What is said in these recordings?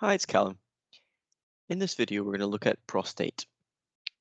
Hi, it's Callum. In this video, we're going to look at prostate.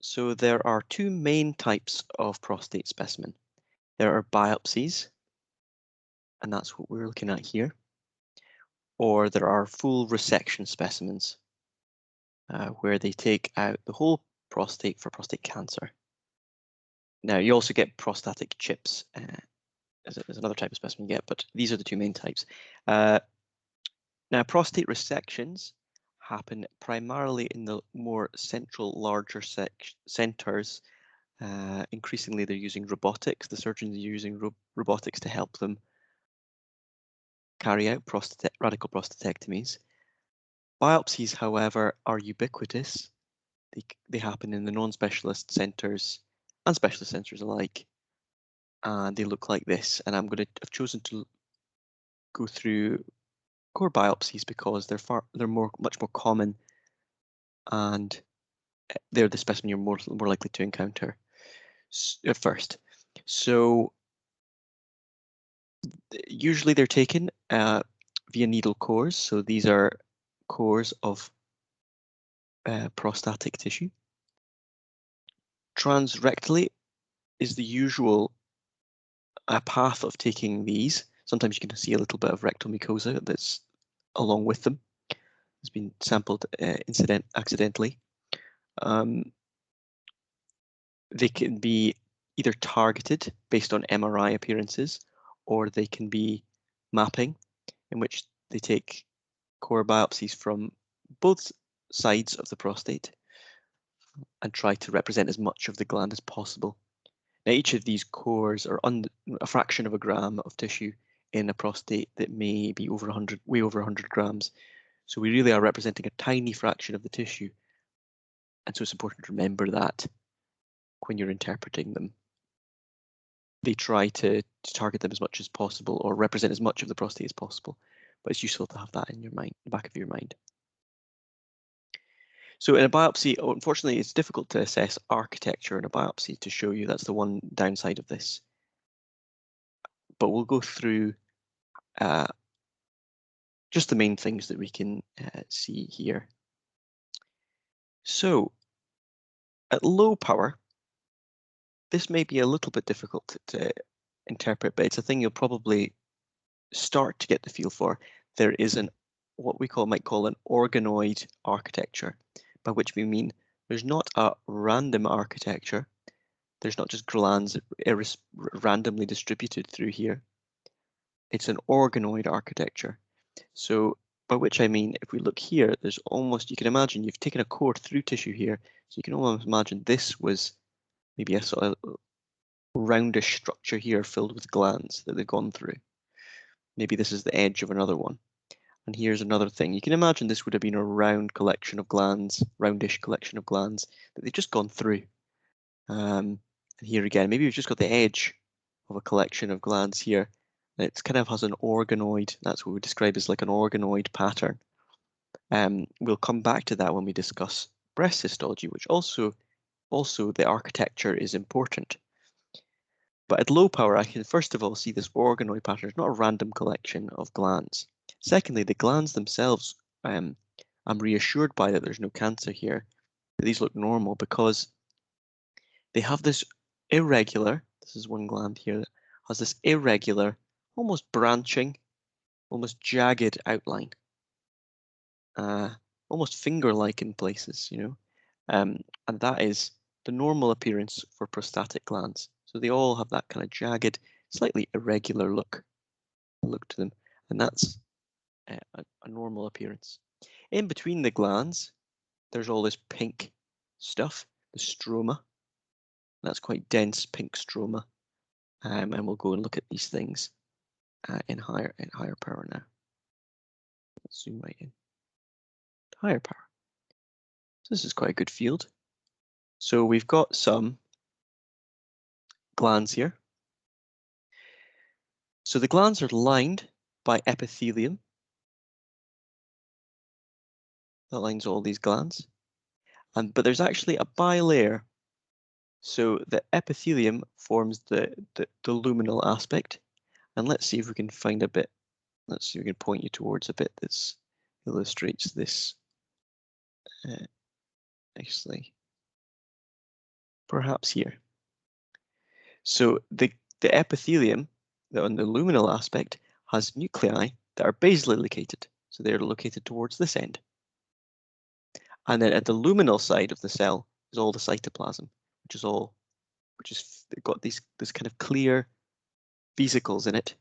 So there are two main types of prostate specimen. There are biopsies, and that's what we're looking at here, or there are full resection specimens, where they take out the whole prostate for prostate cancer. Now, you also get prostatic chips, as another type of specimen you get, but these are the two main types. Now, prostate resections happen primarily in the more central, larger centers. Increasingly, they're using robotics. The surgeons are using robotics to help them carry out radical prostatectomies. Biopsies, however, are ubiquitous. They happen in the non-specialist centers and specialist centers alike, and they look like this. And I've chosen to go through core biopsies because they're much more common, and they're the specimen you're more likely to encounter first. So usually they're taken via needle cores. So these are cores of prostatic tissue. Transrectally is the usual path of taking these. Sometimes you can see a little bit of rectal mucosa that's along with them. It's been sampled accidentally. They can be either targeted based on MRI appearances, or they can be mapping, in which they take core biopsies from both sides of the prostate and try to represent as much of the gland as possible. Now, each of these cores are a fraction of a gram of tissue in a prostate that may be way over 100 grams. So we really are representing a tiny fraction of the tissue. And so it's important to remember that when you're interpreting them. They try to target them as much as possible or represent as much of the prostate as possible, but it's useful to have that in your mind, the back of your mind. So in a biopsy, unfortunately, it's difficult to assess architecture in a biopsy to show you. That's the one downside of this. But we'll go through just the main things that we can see here. So at low power, this may be a little bit difficult to interpret, but it's a thing you'll probably start to get the feel for. There is what we might call an organoid architecture, by which we mean there's not a random architecture. There's not just glands randomly distributed through here. It's an organoid architecture. So by which I mean, if we look here, there's almost, you can imagine you've taken a cord through tissue here. So you can almost imagine this was maybe a sort of roundish structure here filled with glands that they've gone through. Maybe this is the edge of another one. And here's another thing. You can imagine this would have been a roundish collection of glands that they've just gone through. And here again, maybe we've just got the edge of a collection of glands here. And it kind of has an organoid. That's what we describe as like an organoid pattern. We'll come back to that when we discuss breast histology, which also the architecture is important. But at low power, I can first of all see this organoid pattern. It's not a random collection of glands. Secondly, the glands themselves, I'm reassured by that there's no cancer here. These look normal because they have this irregular, this is one gland here that has this irregular, almost branching, almost jagged outline. Almost finger-like in places, you know. And that is the normal appearance for prostatic glands. So they all have that kind of jagged, slightly irregular look to them. And that's a normal appearance. In between the glands, there's all this pink stuff, the stroma. That's quite dense pink stroma. And we'll go and look at these things in higher power now. Let's zoom right in. Higher power. So this is quite a good field. So we've got some glands here. So the glands are lined by epithelium. That lines all these glands. But there's actually a bilayer. So the epithelium forms the luminal aspect. And let's see if we can find a bit. Let's see if we can point you towards a bit that's illustrates this nicely. Perhaps here. So the epithelium, on the luminal aspect, has nuclei that are basally located. So they're located towards this end. And then at the luminal side of the cell is all the cytoplasm, which is got this kind of clear vesicles in it,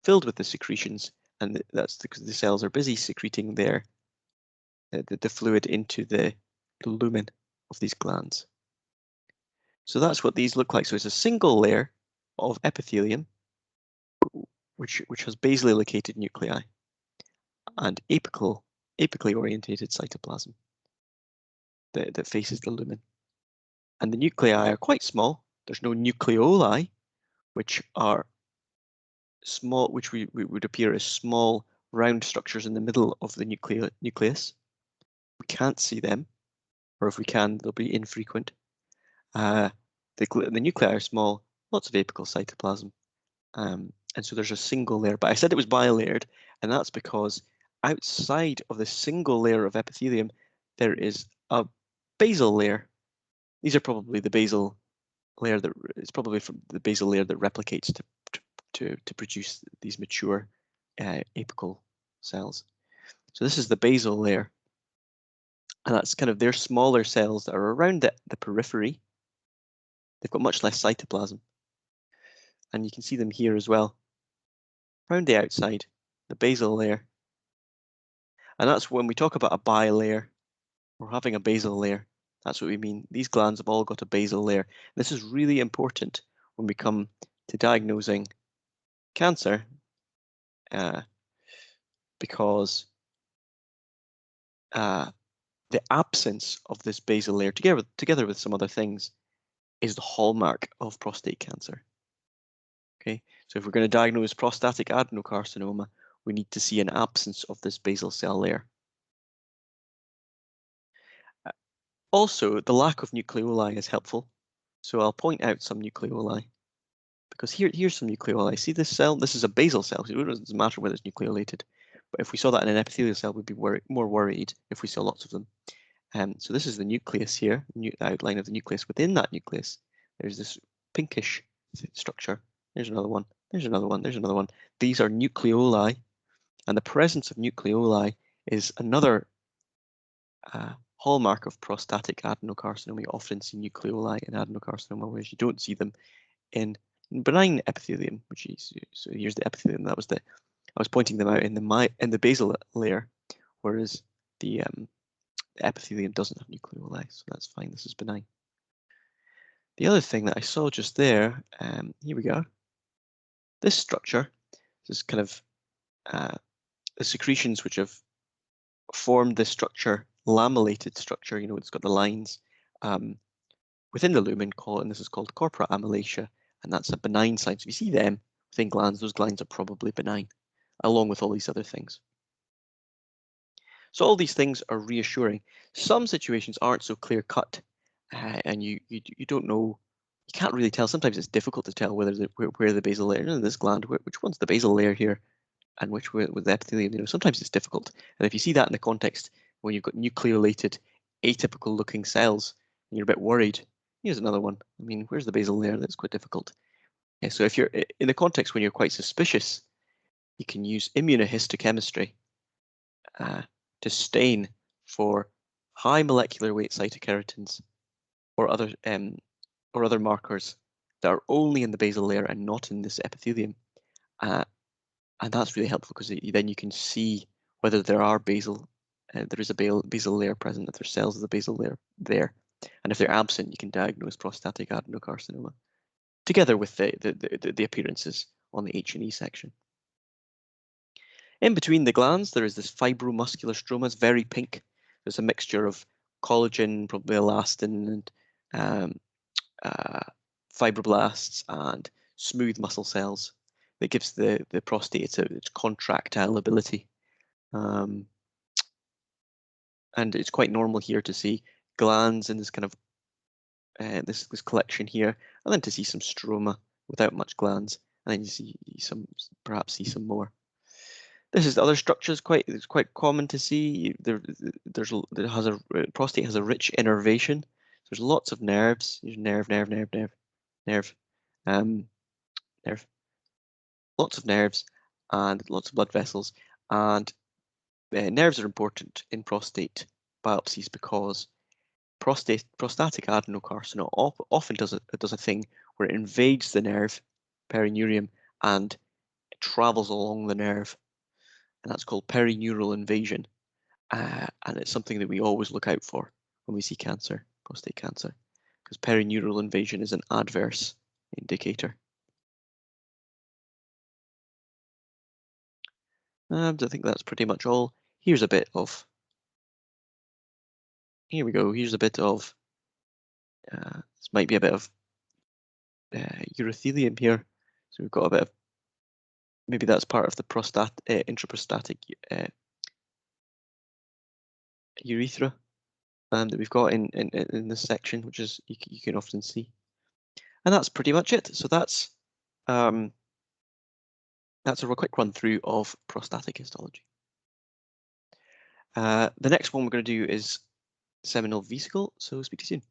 filled with the secretions, and that's because the cells are busy secreting the fluid into the lumen of these glands. So that's what these look like. So it's a single layer of epithelium, which has basally located nuclei, and apically orientated cytoplasm that faces the lumen. And the nuclei are quite small. There's no nucleoli, which are small, which we would appear as small round structures in the middle of the nucleus. We can't see them, or if we can, they'll be infrequent. The nuclei are small, lots of apical cytoplasm, and so there's a single layer. But I said it was bilayered, and that's because outside of the single layer of epithelium, there is a basal layer. These are probably the basal layer that it's probably from the basal layer that replicates to produce these mature apical cells. So this is the basal layer, and that's kind of their smaller cells that are around the periphery. They've got much less cytoplasm, and you can see them here as well, around the outside, the basal layer. And that's when we talk about a bilayer or having a basal layer. That's what we mean. These glands have all got a basal layer. This is really important when we come to diagnosing cancer, because the absence of this basal layer, together with some other things, is the hallmark of prostate cancer. Okay, so if we're going to diagnose prostatic adenocarcinoma, we need to see an absence of this basal cell layer. Also, the lack of nucleoli is helpful. So I'll point out some nucleoli, because here's some nucleoli. See this cell? This is a basal cell. So it doesn't matter whether it's nucleolated. But if we saw that in an epithelial cell, we'd be more worried if we saw lots of them. So this is the nucleus here, the outline of the nucleus. Within that nucleus, there's this pinkish structure. There's another one. There's another one. There's another one. These are nucleoli, and the presence of nucleoli is another hallmark of prostatic adenocarcinoma. You often see nucleoli in adenocarcinoma, whereas you don't see them in benign epithelium. So here's the epithelium. I was pointing them out in the basal layer, whereas the epithelium doesn't have nucleoli, so that's fine. This is benign. The other thing that I saw just there, here we go. This structure, this is kind of the secretions which have formed this structure, lamellated structure. You know, it's got the lines within the lumen, and this is called corpora amylacia, and that's a benign sign. So if you see them within glands, those glands are probably benign, along with all these other things. So all these things are reassuring. Some situations aren't so clear cut, and you don't know, you can't really tell. Sometimes it's difficult to tell whether where the basal layer in this gland, which one's the basal layer here, and which with the epithelium. You know, sometimes it's difficult. And if you see that in the context when you've got nucleolated, atypical looking cells, and you're a bit worried, here's another one. I mean, where's the basal layer? That's quite difficult. Yeah, so if you're in the context when you're quite suspicious, you can use immunohistochemistry to stain for high molecular weight cytokeratins or other markers that are only in the basal layer and not in this epithelium, and that's really helpful because then you can see whether there is a basal layer present, if there's cells of the basal layer there, and if they're absent, you can diagnose prostatic adenocarcinoma together with the appearances on the H&E section. In between the glands, there is this fibromuscular stroma. It's very pink. There's a mixture of collagen, probably elastin, and fibroblasts and smooth muscle cells that gives the prostate its contractile ability. And it's quite normal here to see glands in this kind of this collection here, and then to see some stroma without much glands, and then you perhaps see some more. This is the other structures. It's quite common to see. Prostate has a rich innervation. There's lots of nerves. There's nerve, um, nerve. Lots of nerves and lots of blood vessels. And nerves are important in prostate biopsies because prostatic adenocarcinoma often does a thing where it invades the nerve, perineurium, and it travels along the nerve, and that's called perineural invasion. And it's something that we always look out for when we see cancer, prostate cancer, because perineural invasion is an adverse indicator. I think that's pretty much all. Here's a bit of. Here we go. Here's a bit of. This might be a bit of urothelium here. So we've got a bit of. Maybe that's part of the intraprostatic urethra that we've got in this section, which is you can often see. And that's pretty much it. So that's a quick run through of prostatic histology. The next one we're going to do is seminal vesicle. So speak to you soon.